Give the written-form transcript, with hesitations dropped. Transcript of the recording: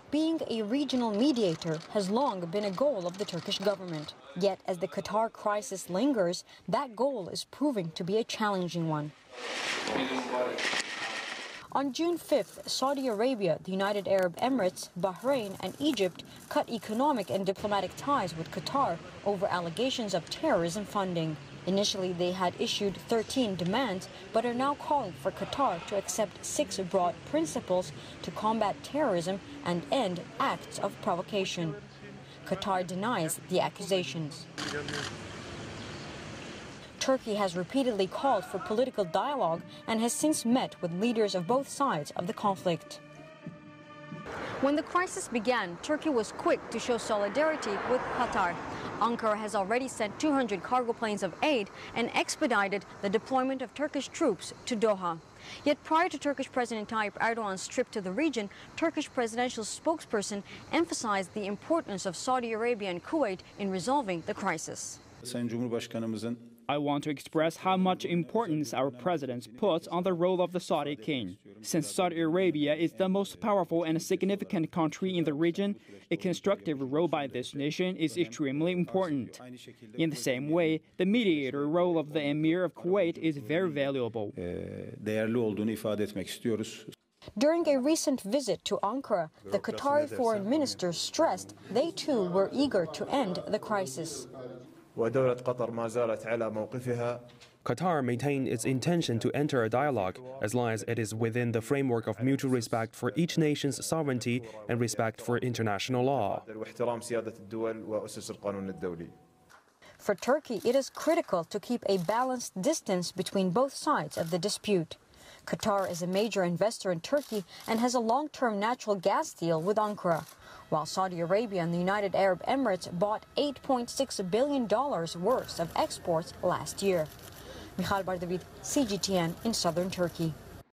Being a regional mediator has long been a goal of the Turkish government. Yet, as the Qatar crisis lingers, that goal is proving to be a challenging one. On June 5th, Saudi Arabia, the United Arab Emirates, Bahrain and Egypt cut economic and diplomatic ties with Qatar over allegations of terrorism funding. Initially, they had issued 13 demands, but are now calling for Qatar to accept 6 broad principles to combat terrorism and end acts of provocation. Qatar denies the accusations. Turkey has repeatedly called for political dialogue and has since met with leaders of both sides of the conflict. When the crisis began, Turkey was quick to show solidarity with Qatar. Ankara has already sent 200 cargo planes of aid and expedited the deployment of Turkish troops to Doha. Yet prior to Turkish President Tayyip Erdogan's trip to the region, Turkish presidential spokesperson emphasized the importance of Saudi Arabia and Kuwait in resolving the crisis. I want to express how much importance our president puts on the role of the Saudi king. Since Saudi Arabia is the most powerful and significant country in the region, a constructive role by this nation is extremely important. In the same way, the mediator role of the Emir of Kuwait is very valuable. During a recent visit to Ankara, the Qatari foreign minister stressed they too were eager to end the crisis. Qatar maintained its intention to enter a dialogue as long as it is within the framework of mutual respect for each nation's sovereignty and respect for international law. For Turkey, it is critical to keep a balanced distance between both sides of the dispute. Qatar is a major investor in Turkey and has a long-term natural gas deal with Ankara, while Saudi Arabia and the United Arab Emirates bought $8.6 billion worth of exports last year. Michal Bardavid, CGTN in southern Turkey.